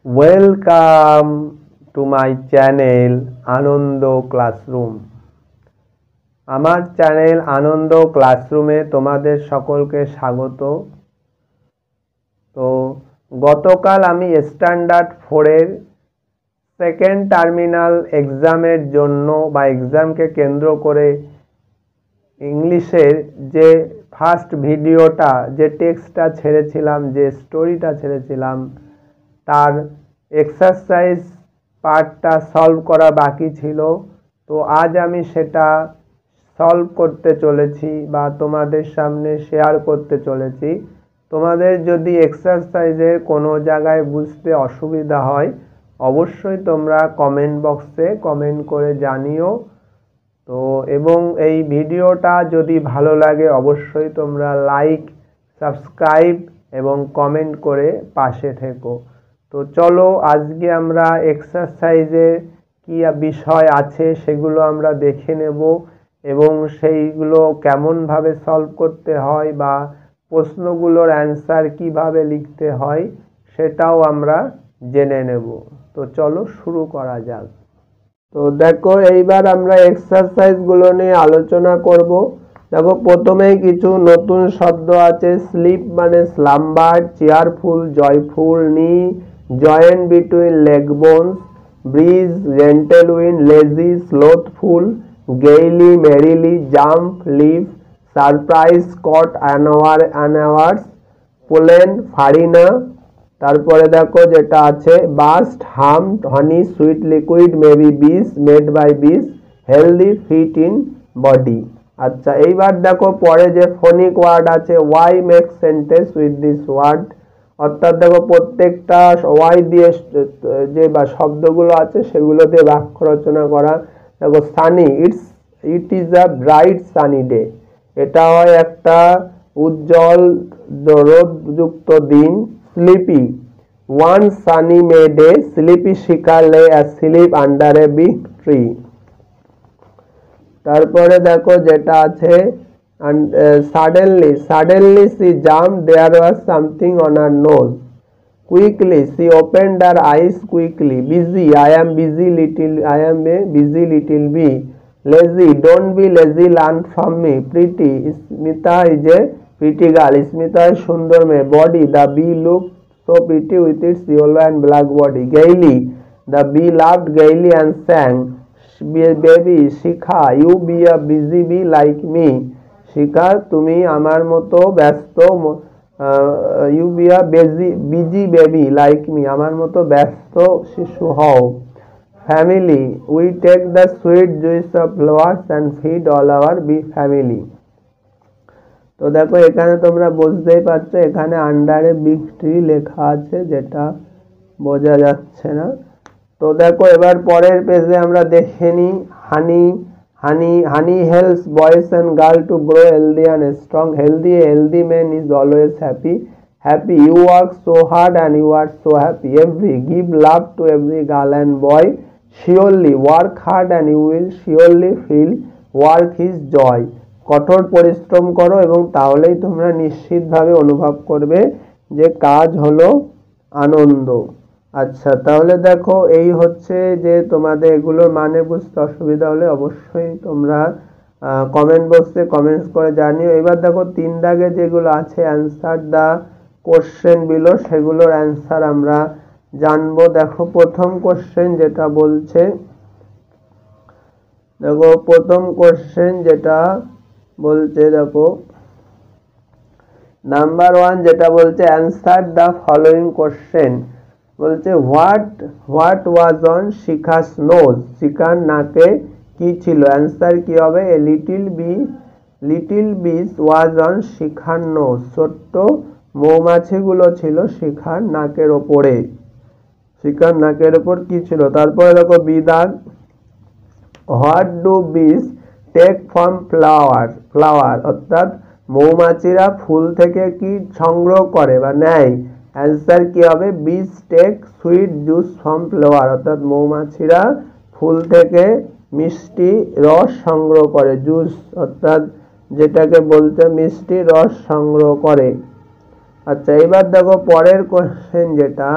Welcome to my channel Anand classroom. আমার চ্যানেল আনন্দ ক্লাসরুমে তোমাদের সকলকে স্বাগত। তো গতকাল আমি স্ট্যান্ডার্ড 4-এর সেকেন্ড টার্মিনাল এক্সামের জন্য বা এক্সামকে কেন্দ্র করে ইংলিশের যে ফার্স্ট ভিডিওটা, যে টেক্সটটা ছেড়েছিলাম, যে স্টোরিটা ছেড়েছিলাম, তার এক্সারসাইজ পার্টটা সলভ করা বাকি ছিল। তো আজ আমি সেটা সলভ করতে চলেছি বা তোমাদের সামনে শেয়ার করতে চলেছি। তোমাদের যদি এক্সারসাইজের কোনো জায়গায় বুঝতে অসুবিধা হয় অবশ্যই তোমরা কমেন্ট বক্সে কমেন্ট করে জানিও। তো এবং এই ভিডিওটা যদি ভালো লাগে অবশ্যই তোমরা লাইক, সাবস্ক্রাইব এবং কমেন্ট করে পাশে থেকো। তো চলো আজকে আমরা এক্সারসাইজে কি বিষয় আছে সেগুলো আমরা দেখে নেব এবং সেইগুলো কেমনভাবে সলভ করতে হয় বা প্রশ্নগুলোর অ্যান্সার কিভাবে লিখতে হয় সেটাও আমরা জেনে নেব। তো চলো শুরু করা যাক। তো দেখো এইবার আমরা এক্সারসাইজগুলো নিয়ে আলোচনা করব। দেখো প্রথমেই কিছু নতুন শব্দ আছে। স্লিপ মানে slumber, cheerful, joyful, knee joint between leg bones, breeze, gentle wind, lazy, slothful, gaily, merrily, jump, live, surprise, caught, anthers, pollen, farina. তারপরে দেখো যেটা আছে buzzed, hum, honey, sweet liquid, maybe, bees, made by bees, healthy, fit in body. আচ্ছা এইবার দেখো পরে যে phonic word আছে, why make sentence with this word, অর্থাৎ দেখো প্রত্যেকটা ওয়াই দিয়ে যে বা শব্দগুলো আছে সেগুলো দিয়ে বাক্য রচনা করা। দেখো Sunny, it is a bright sunny day, এটা হয় একটা উজ্জ্বল রোদযুক্ত দিন। Sleepy, one Sunny May Day, sleepy শিকার লে asleep under a big tree. তারপরে দেখো যেটা আছে suddenly she jumped, there was something on her nose. Quickly she opened her eyes quickly. Busy, I am a busy little bee. Lazy, don't be lazy, learn from me. Pretty, Smita is a pretty girl, Smita is সুন্দর মেয়ে। Body, the bee looked so pretty with its yellow and black body. Gaily, the bee laughed gaily and sang. Baby, Shikha, you be a busy bee like me. শিখা তুমি আমার মতো ব্যস্ত, you be a busy baby like me, আমার মতো ব্যস্ত শিশু হও। Family, we take the sweet juice of flowers and feed all our bee family. তো দেখো এখানে তোমরা বুঝতেই পারছো এখানে আন্ডারে বিগ ট্রি লেখা আছে, যেটা বোঝা যাচ্ছে না। তো দেখো এবার পরের পেজে আমরা দেখে নিই। Honey helps boys and girl to grow healthy and strong. Healthy man is always happy, you work so hard and you are so happy. Every, give love to every girl and boy. Surely, work hard and you will surely feel work is joy. কঠোর পরিশ্রম করো এবং তাহলেই তোমরা নিশ্চিতভাবে অনুভব করবে যে কাজ হলো আনন্দ। আচ্ছা তাহলে দেখো এই হচ্ছে যে তোমাদের এগুলোর মানে বুঝতে অসুবিধা হলে অবশ্যই তোমরা কমেন্ট বক্সে কমেন্টস করে জানিও। এবার দেখো 3 দাগে যেগুলো আছে অ্যান্সার দ্য কোশ্চেন বিলো, সেগুলোর অ্যান্সার আমরা জানবো। দেখো প্রথম কোশ্চেন যেটা বলছে, দেখো প্রথম কোশ্চেন যেটা বলছে, দেখো নাম্বার 1 যেটা বলছে অ্যান্সার দ্য ফলোইং কোশ্চেন। বলছে what was on Shikha's nose, শিখার নাকে কি ছিল। অ্যান্সার কি হবে, এ লিটিল বিস ওয়াজ অন শিখার নোজ, ছোট্ট মৌমাছিগুলো ছিল শিখার নাকের ওপরে। শিখার নাকের ওপর কি ছিল। তারপরে দেখো বিদাগ, হোয়াট ডু বিস টেক ফ্রম ফ্লাওয়ার, অর্থাৎ মৌমাছিরা ফুল থেকে কি সংগ্রহ করে বা নেয়। অ্যান্সার কি হবে, bees take sweet juice from flower, অর্থাৎ মৌমাছিরা ফুল থেকে মিষ্টি রস সংগ্রহ করে। জুস অর্থাৎ যেটাকে বলতে মিষ্টি রস সংগ্রহ করে। আচ্ছা এবার দেখো পরের কোশ্চেন যেটা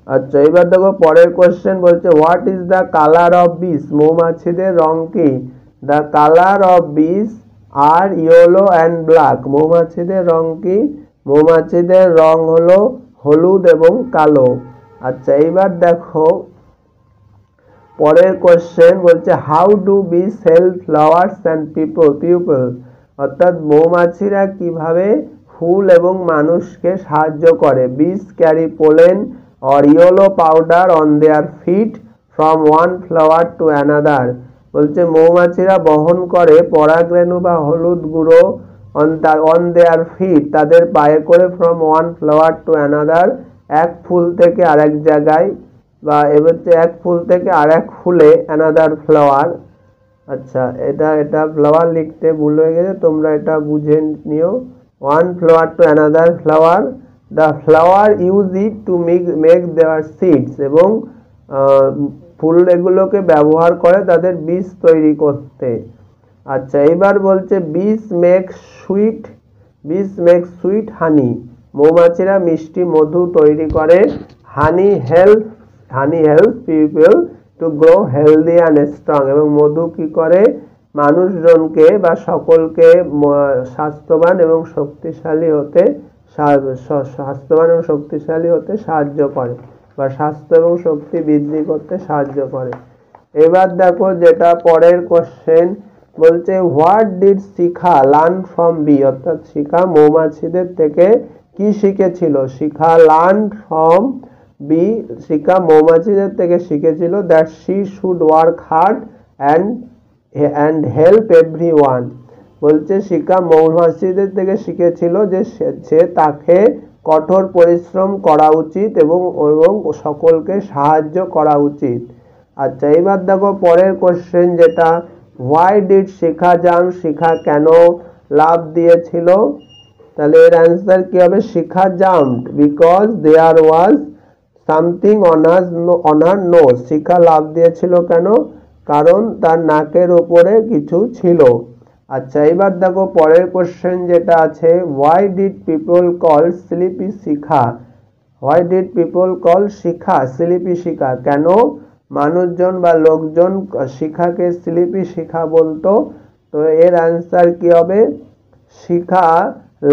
আচ্ছা, এবার দেখো পরের কোশ্চেন বলছে what is the colour of বিস, মৌমাছিদের রং কি? দ্য কালার অফ বিস আর ইয়েলো অ্যান্ড ব্ল্যাক, মৌমাছিদের রং কি? মৌমাছিদের রং হলো হলুদ এবং কালো। আচ্ছা, এইবার দেখো পরের কোশ্চেন বলছে হাউ ডু বিস হেল্প ফ্লাওয়ার্স অ্যান্ড পিপল, অর্থাৎ মৌমাছিরা কিভাবে ফুল এবং মানুষকে সাহায্য করে। বিস carry pollen or yellow powder on their feet from one flower to another, বলছে মৌমাছিরা বহন করে পরাগরেণু বা হলুদ গুঁড়ো on their feet, তাদের পায়ে করে from one flower to another, এক ফুল থেকে আরেক জায়গায়, বা এবার এক ফুল থেকে আরেক ফুলে another flower। আচ্ছা, এটা ফ্লাওয়ার লিখতে ভুল হয়ে গেছে, তোমরা এটা বুঝে নিও। one flower to another flower, the flower use it to make their seeds, এবং ফুল এগুলোকে ব্যবহার করে তাদের বীজ তৈরি করতে। আচ্ছা, এবার বলছে বীজ মেক সুইট হানি, মৌমাছিরা মিষ্টি মধু তৈরি করে। Honey help people to grow healthy and strong, এবং মধু কি করে মানুষজনকে বা সকলকে স্বাস্থ্যবান এবং শক্তিশালী হতে সাহায্য করে, বা স্বাস্থ্য এবং শক্তি বৃদ্ধি করতে সাহায্য করে। এবার দেখো যেটা পরের কোশ্চেন বলছে what did Shikha learn from bee, অর্থাৎ শিখা মৌমাছিদের থেকে কি শিখেছিল? Shikha learn from bee, Shikha মৌমাছিদের থেকে শিখেছিল that she should work hard and help everyone, বলছে শিখা মৌমাছিদের থেকে শিখেছিল যে সে তাকে কঠোর পরিশ্রম করা উচিত এবং সকলকে সাহায্য করা উচিত। আচ্ছা, এবার দেখো পরের কোশ্চেন যেটা why did Shikha jump, Shikha কেন লাফ দিয়েছিল? তাহলে এর অ্যান্সার কি হবে? Shikha jumped because there was something on her nose, Shikha লাফ দিয়েছিল কেন? কারণ তার নাকের উপরে কিছু ছিল। আচ্ছা, এবার দেখো পরের কোশ্চেন যেটা আছে why did people call sleepy Shikha, why did people call Shikha sleepy Shikha, কেন মানুষজন বা লোকজন শিখাকে স্লিপি শিখা বলতো? তো এর অ্যান্সার কি হবে? Shikha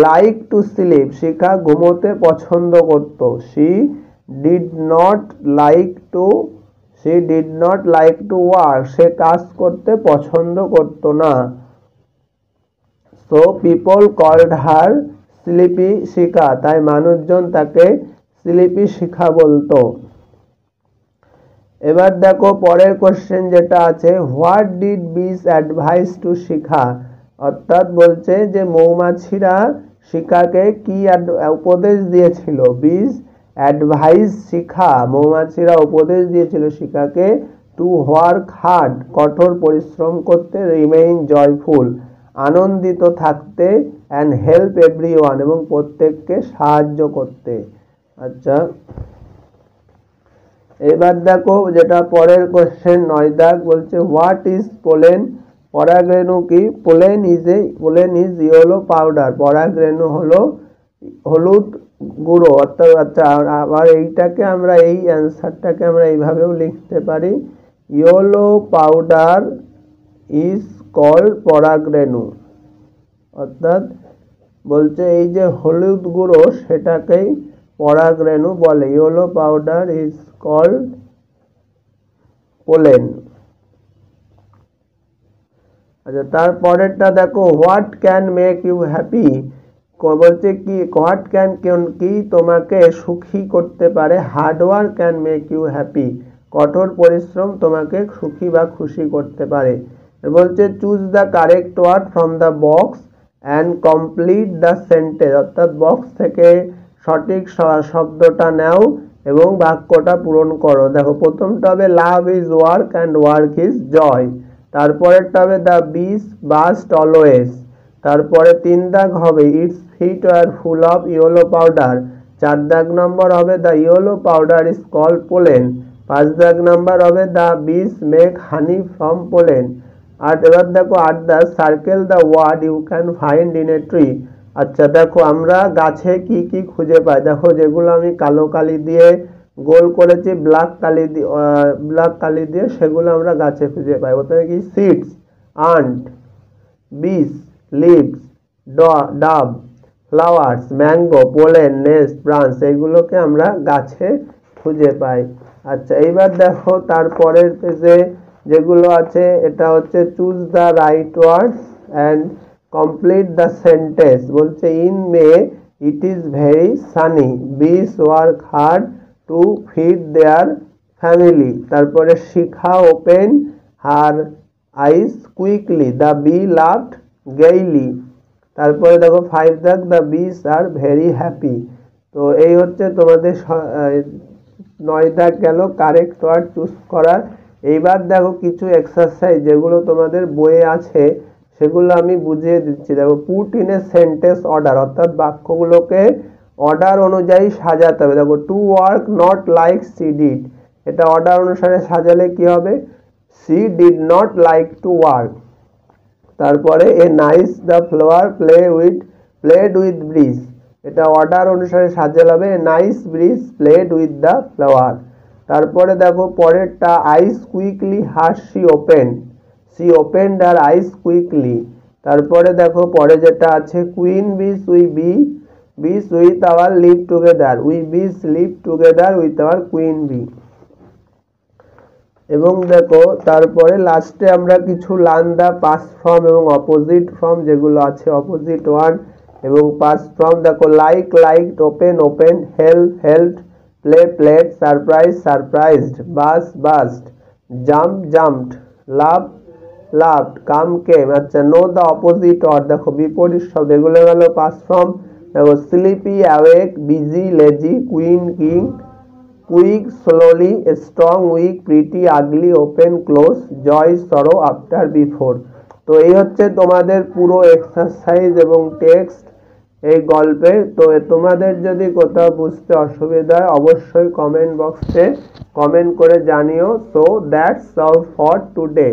like to sleep, Shikha ঘুমোতে পছন্দ করত। She did not like to work, সে কাজ করতে পছন্দ করত না। So people called her sleepy Shikha, তাই মানুষজন তাকে স্লিপি শিখা বলতো। এবার দেখো পরের কোশ্চেন যেটা আছে হোয়াট ডিড বিস অ্যাডভাইস টু শিখা, অর্থাৎ বলছে যে মৌমাছিরা শিখাকে কি উপদেশ দিয়েছিল? বিস অ্যাডভাইস শিখা, মৌমাছিরা উপদেশ দিয়েছিল শিখাকে টু ওয়ার্ক হার্ড, কঠোর পরিশ্রম করতে, রিমেইন জয়ফুল, আনন্দিত থাকতে, অ্যান্ড হেল্প এভরিওয়ান, এবং প্রত্যেককে সাহায্য করতে। আচ্ছা, এবার দেখো যেটা পরের কোশ্চেন 9 দাগ বলছে হোয়াট ইজ পোলেন, পরাগরেণু কি? পোলেন ইজ ইয়েলো পাউডার, পরাগরেণু হলো হলুদ গুঁড়ো। অর্থাৎ আচ্ছা, আবার এইটাকে আমরা এই অ্যান্সারটাকে আমরা এইভাবেও লিখতে পারি ইয়েলো পাউডার ইজ কল্ড পরাগরেণু, অর্থাৎ বলছে এই যে হলুদ গুঁড়ো সেটাকেই পরাগরেণু বলে। Yellow powder is called pollen. আচ্ছা, তারপরেরটা দেখো what can make you happy, বলছে কি হোয়াট ক্যান কি তোমাকে সুখী করতে পারে? Hard work can make you happy, কঠোর পরিশ্রম তোমাকে সুখী বা খুশি করতে পারে। বলছে choose the correct word from the box and complete the sentence, অর্থাৎ বক্স থেকে সঠিক শব্দটা নাও এবং বাক্যটা পূরণ করো। দেখো প্রথমটা হবে love is work and work is joy, তারপরেরটা হবে দ্য বিস বাস্ট অলওয়েজ, তারপরে 3 দাগ হবে its feet are full of yellow powder, 4 দাগ নম্বর হবে the yellow powder is called pollen, 5 দাগ নম্বর হবে the bees make honey from pollen. আর এবার দেখো 8 দাগ circle the word you can find in a tree. আচ্ছা, দেখো আমরা গাছে কি কি খুঁজে পাই, দেখো যেগুলো আমি কালো কালি দিয়ে গোল করেছি ব্ল্যাক কালি দিয়ে, সেগুলো আমরা গাছে খুঁজে পাই। প্রথমে কি সিডস, আন্ট, বিস, লিভস, ডাব, flowers, mango, pollen, nest, branch, এইগুলোকে আমরা গাছে খুঁজে পাই। আচ্ছা, এইবার দেখো তারপরের পেজে যেগুলো আছে, এটা হচ্ছে choose the right words and complete the sentence. বলছে in May it is very sunny, bees work hard to feed their family. তারপরে Shikha open her eyes quickly, the bee loved gaily. তারপরে দেখো 5 দাগ, দ্য বিস আর ভেরি হ্যাপি। তো এই হচ্ছে তোমাদের 9 দাগ গেল কারেক্ট ওয়ার্ড চুজ করার। এইবার দেখো কিছু এক্সারসাইজ যেগুলো তোমাদের বইয়ে আছে সেগুলো আমি বুঝিয়ে দিচ্ছি। দেখো put in a sentence order, অর্থাৎ বাক্যগুলোকে অর্ডার অনুযায়ী সাজাতে হবে। দেখো to work not like she did, এটা অর্ডার অনুসারে সাজালে কি হবে, she did not like to work. তারপরে a nice the flower played with breeze, এটা অর্ডার অনুসারে সাজালে হবে a nice breeze played with the flower. তারপরে দেখো পরেরটা eyes quickly her she opened her eyes quickly. তারপরে দেখো পরে যেটা আছে queen bees with our live together, bees live together with our queen bee. এবং দেখো তারপরে লাস্টে আমরা কিছু লার্ন দ্য পাস্ট ফর্ম এবং অপোজিট ফর্ম যেগুলো আছে, অপোজিট ওয়ার্ড এবং পাস্ট ফর্ম। দেখো liked, open, helped, played, surprised, buzzed, jumped, loved, came. আচ্ছা, নো দ্য অপোজিট ওয়ার্ড, দেখো বিপরীত শব্দ, এগুলো গেল পাস্ট ফর্ম। দেখো sleepy, awake, busy, lazy, queen, king, quick, slowly, strong, weak, pretty, ugly, open, close, joy, sorrow, after, before. তো এই হচ্ছে তোমাদের পুরো এক্সারসাইজ এবং টেক্সট এই গল্পের। তো তোমাদের যদি কোথাও বুঝতে অসুবিধা হয় অবশ্যই কমেন্ট বক্সে কমেন্ট করে জানিও। So that's all for today.